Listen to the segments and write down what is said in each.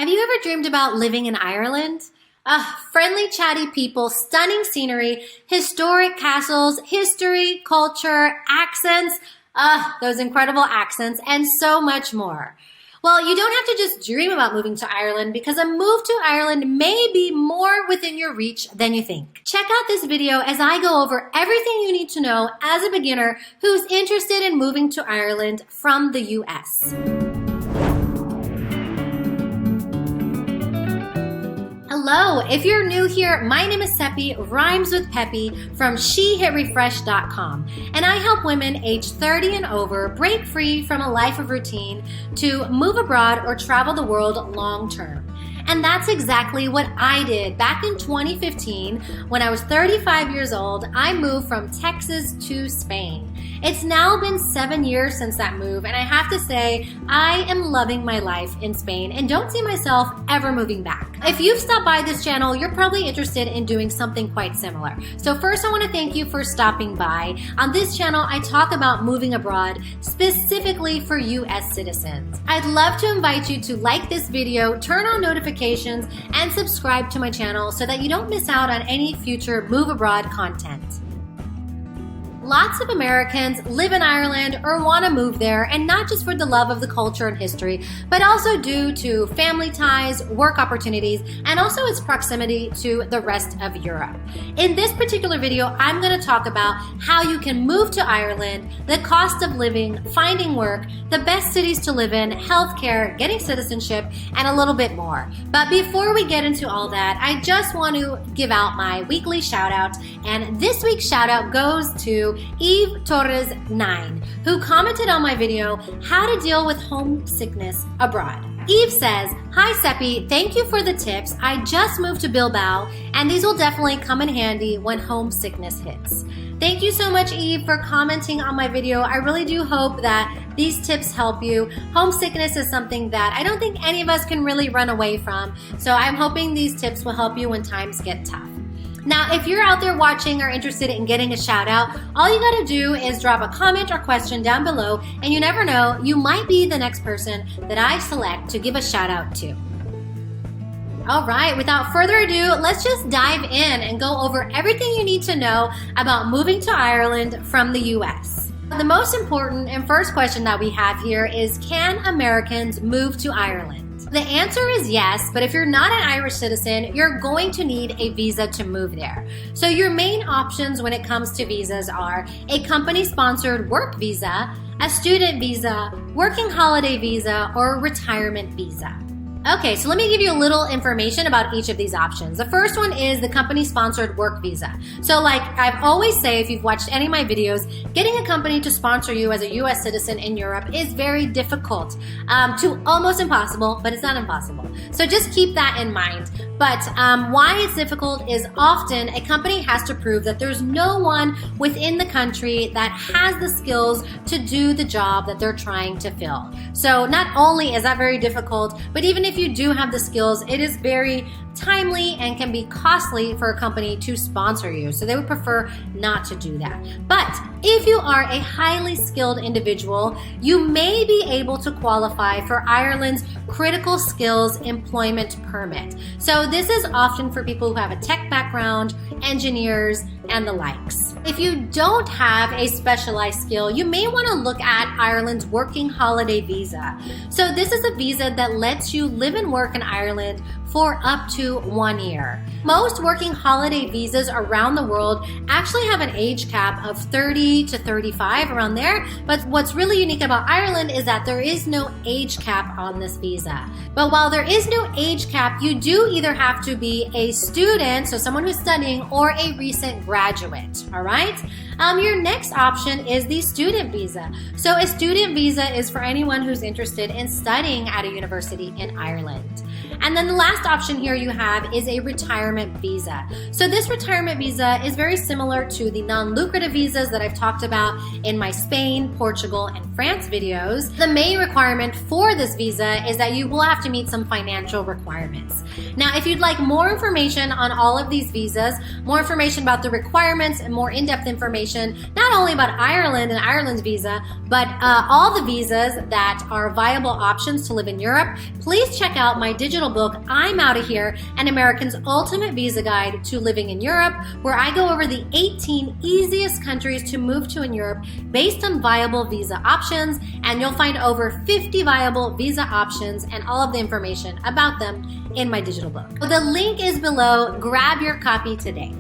Have you ever dreamed about living in Ireland? Friendly, chatty people, stunning scenery, historic castles, history, culture, accents, those incredible accents, and so much more. Well, you don't have to just dream about moving to Ireland because a move to Ireland may be more within your reach than you think. Check out this video as I go over everything you need to know as a beginner who's interested in moving to Ireland from the US. Hello, if you're new here, my name is Cepee, rhymes with peppy, from shehitrefresh.com, and I help women age 30 and over break free from a life of routine to move abroad or travel the world long term. And that's exactly what I did. Back in 2015, when I was 35 years old, I moved from Texas to Spain. It's now been 7 years since that move, and I have to say, I am loving my life in Spain and don't see myself ever moving back. If you've stopped by this channel, you're probably interested in doing something quite similar. So first, I want to thank you for stopping by. On this channel, I talk about moving abroad, specifically for US citizens. I'd love to invite you to like this video, turn on notifications, and subscribe to my channel so that you don't miss out on any future move abroad content. Lots of Americans live in Ireland or want to move there, and not just for the love of the culture and history, but also due to family ties, work opportunities, and also its proximity to the rest of Europe. In this particular video, I'm going to talk about how you can move to Ireland, the cost of living, finding work, the best cities to live in, healthcare, getting citizenship, and a little bit more. But before we get into all that, I just want to give out my weekly shout out, and this week's shout out goes to Eve Torres 9, who commented on my video, How to Deal with Homesickness Abroad. Eve says, Hi Cepee, thank you for the tips. I just moved to Bilbao, and these will definitely come in handy when homesickness hits. Thank you so much, Eve, for commenting on my video. I really do hope that these tips help you. Homesickness is something that I don't think any of us can really run away from, so I'm hoping these tips will help you when times get tough. Now, if you're out there watching or interested in getting a shout out, all you gotta do is drop a comment or question down below, and you never know, you might be the next person that I select to give a shout out to. All right, without further ado, let's just dive in and go over everything you need to know about moving to Ireland from the US. The most important and first question that we have here is, can Americans move to Ireland? The answer is yes, but if you're not an Irish citizen, you're going to need a visa to move there. So your main options when it comes to visas are a company-sponsored work visa, a student visa, working holiday visa, or a retirement visa. Okay, so let me give you a little information about each of these options. The first one is the company-sponsored work visa. So like I've always say, if you've watched any of my videos, getting a company to sponsor you as a US citizen in Europe is very difficult, to almost impossible, but it's not impossible. So just keep that in mind. But why it's difficult is often a company has to prove that there's no one within the country that has the skills to do the job that they're trying to fill. So not only is that very difficult, but even if you do have the skills, it is very timely and can be costly for a company to sponsor you. So they would prefer not to do that. But if you are a highly skilled individual, you may be able to qualify for Ireland's critical skills employment permit. So this is often for people who have a tech background, engineers, and the likes. If you don't have a specialized skill, you may want to look at Ireland's working holiday visa. So this is a visa that lets you live and work in Ireland for up to 1 year. Most working holiday visas around the world actually have an age cap of 30 to 35, around there. But what's really unique about Ireland is that there is no age cap on this visa. But while there is no age cap, you do either have to be a student, so someone who's studying, or a recent graduate, all right? Your next option is the student visa. So a student visa is for anyone who's interested in studying at a university in Ireland. And then the last option here you have is a retirement visa. So this retirement visa is very similar to the non-lucrative visas that I've talked about in my Spain, Portugal, and France videos. The main requirement for this visa is that you will have to meet some financial requirements. Now, if you'd like more information on all of these visas, more information about the requirements and more in-depth information, not only about Ireland and Ireland's visa, but all the visas that are viable options to live in Europe, please check out my digital digital book, I'm Outta Here, an American's ultimate visa guide to living in Europe, where I go over the 18 easiest countries to move to in Europe based on viable visa options, and you'll find over 50 viable visa options and all of the information about them in my digital book. The link is below. Grab your copy today.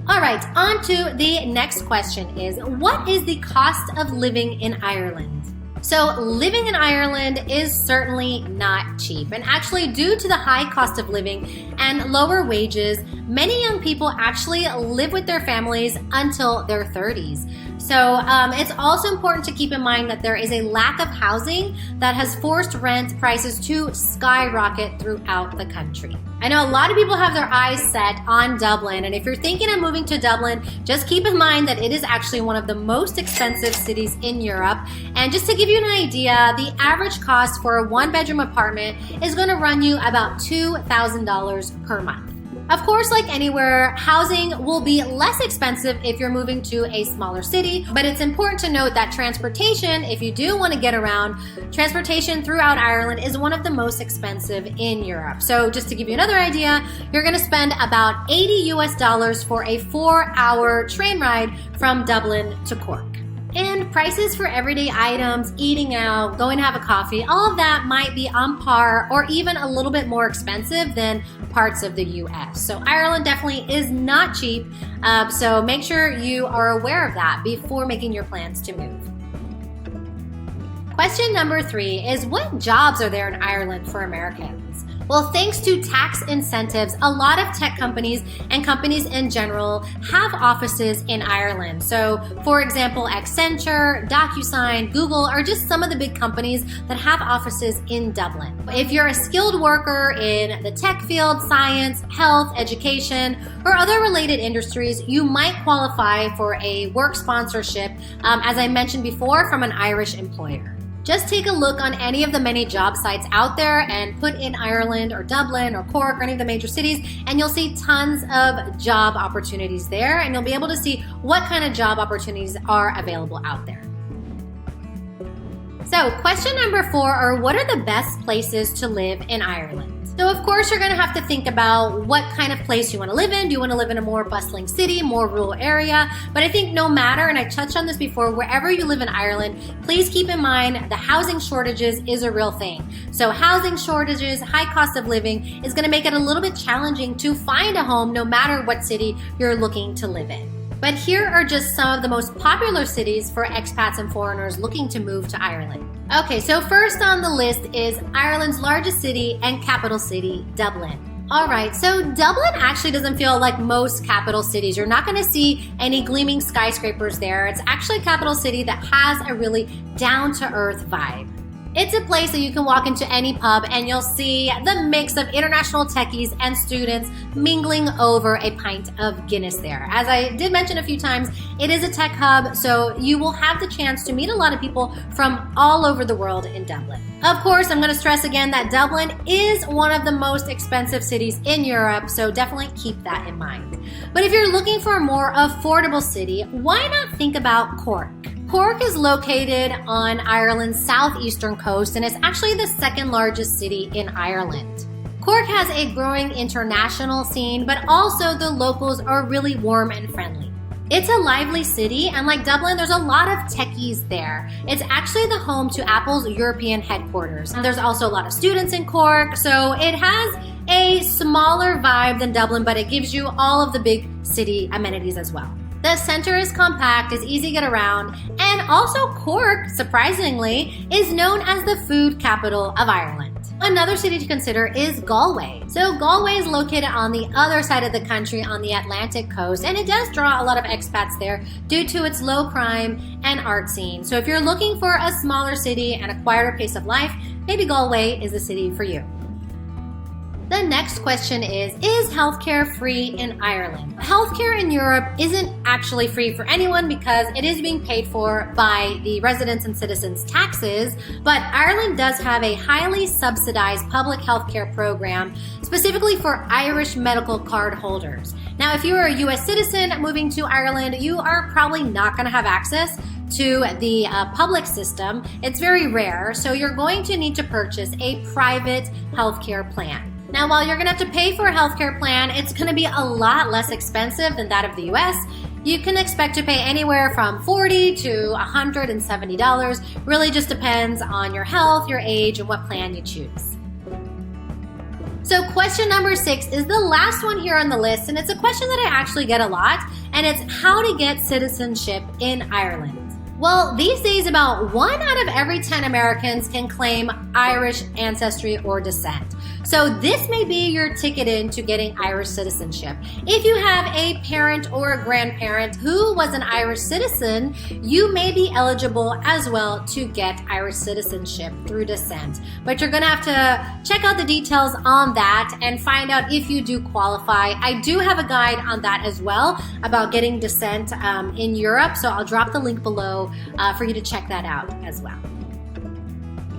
All right, on to the next question is, what is the cost of living in Ireland? So living in Ireland is certainly not cheap, and actually due to the high cost of living and lower wages, many young people actually live with their families until their 30s. So it's also important to keep in mind that there is a lack of housing that has forced rent prices to skyrocket throughout the country. I know a lot of people have their eyes set on Dublin, and if you're thinking of moving to Dublin, just keep in mind that it is actually one of the most expensive cities in Europe. And just to give you an idea, the average cost for a one-bedroom apartment is going to run you about $2,000 per month. Of course, like anywhere, housing will be less expensive if you're moving to a smaller city, but it's important to note that transportation, if you do want to get around, transportation throughout Ireland is one of the most expensive in Europe. So just to give you another idea, you're going to spend about $80 for a 4-hour train ride from Dublin to Cork. And prices for everyday items, eating out, going to have a coffee, all of that might be on par or even a little bit more expensive than parts of the US. So Ireland definitely is not cheap, so make sure you are aware of that before making your plans to move. Question number 3 is, what jobs are there in Ireland for Americans? Well, thanks to tax incentives, a lot of tech companies and companies in general have offices in Ireland. So, for example, Accenture, DocuSign, Google are just some of the big companies that have offices in Dublin. If you're a skilled worker in the tech field, science, health, education, or other related industries, you might qualify for a work sponsorship, as I mentioned before, from an Irish employer. Just take a look on any of the many job sites out there and put in Ireland or Dublin or Cork or any of the major cities, and you'll see tons of job opportunities there, and you'll be able to see what kind of job opportunities are available out there. So question number 4 are, what are the best places to live in Ireland? So of course you're going to have to think about what kind of place you want to live in. Do you want to live in a more bustling city, more rural area? But I think no matter, and I touched on this before, wherever you live in Ireland, please keep in mind the housing shortages is a real thing. So housing shortages, high cost of living is going to make it a little bit challenging to find a home no matter what city you're looking to live in. But here are just some of the most popular cities for expats and foreigners looking to move to Ireland. Okay, so first on the list is Ireland's largest city and capital city, Dublin. All right, so Dublin actually doesn't feel like most capital cities. You're not going to see any gleaming skyscrapers there. It's actually a capital city that has a really down-to-earth vibe. It's a place that you can walk into any pub and you'll see the mix of international techies and students mingling over a pint of Guinness there. As I did mention a few times, it is a tech hub, so you will have the chance to meet a lot of people from all over the world in Dublin. Of course, I'm going to stress again that Dublin is one of the most expensive cities in Europe, so definitely keep that in mind. But if you're looking for a more affordable city, why not think about Cork? Cork is located on Ireland's southeastern coast and is actually the second largest city in Ireland. Cork has a growing international scene, but also the locals are really warm and friendly. It's a lively city, and like Dublin, there's a lot of techies there. It's actually the home to Apple's European headquarters. There's also a lot of students in Cork, so it has a smaller vibe than Dublin, but it gives you all of the big city amenities as well. The center is compact, is easy to get around, and also Cork, surprisingly, is known as the food capital of Ireland. Another city to consider is Galway. So Galway is located on the other side of the country on the Atlantic coast, and it does draw a lot of expats there due to its low crime and art scene. So if you're looking for a smaller city and a quieter pace of life, maybe Galway is the city for you. The next question is healthcare free in Ireland? Healthcare in Europe isn't actually free for anyone because it is being paid for by the residents and citizens' taxes, but Ireland does have a highly subsidized public healthcare program specifically for Irish medical card holders. Now, if you are a US citizen moving to Ireland, you are probably not going to have access to the public system. It's very rare, so you're going to need to purchase a private healthcare plan. Now, while you're gonna have to pay for a healthcare plan, it's gonna be a lot less expensive than that of the US. You can expect to pay anywhere from $40 to $170. Really just depends on your health, your age, and what plan you choose. So question number 6 is the last one here on the list, and it's a question that I actually get a lot, and it's how to get citizenship in Ireland. Well, these days about 1 out of every 10 Americans can claim Irish ancestry or descent. So this may be your ticket in to getting Irish citizenship. If you have a parent or a grandparent who was an Irish citizen, you may be eligible as well to get Irish citizenship through descent. But you're gonna have to check out the details on that and find out if you do qualify. I do have a guide on that as well about getting descent in Europe, so I'll drop the link below for you to check that out as well.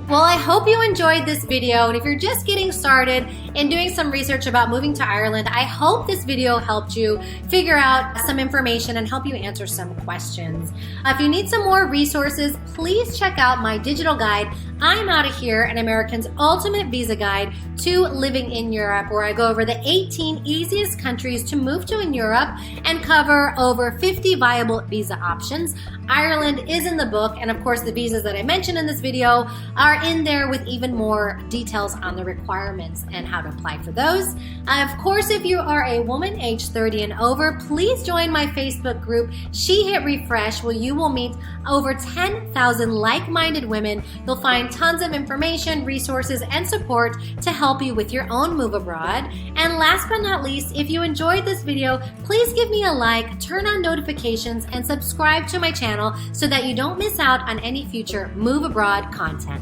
Well, I hope you enjoyed this video, and if you're just getting started in doing some research about moving to Ireland, I hope this video helped you figure out some information and help you answer some questions. If you need some more resources, please check out my digital guide, I'm Outta Here, an American's Ultimate Visa Guide to Living in Europe, where I go over the 18 easiest countries to move to in Europe and cover over 50 viable visa options. Ireland is in the book, and of course the visas that I mentioned in this video are in there with even more details on the requirements and how to apply for those. Of course, if you are a woman age 30 and over, please join my Facebook group, She Hit Refresh, where you will meet over 10,000 like-minded women. You'll find tons of information, resources, and support to help you with your own move abroad. And last but not least, if you enjoyed this video, please give me a like, turn on notifications, and subscribe to my channel so that you don't miss out on any future move abroad content.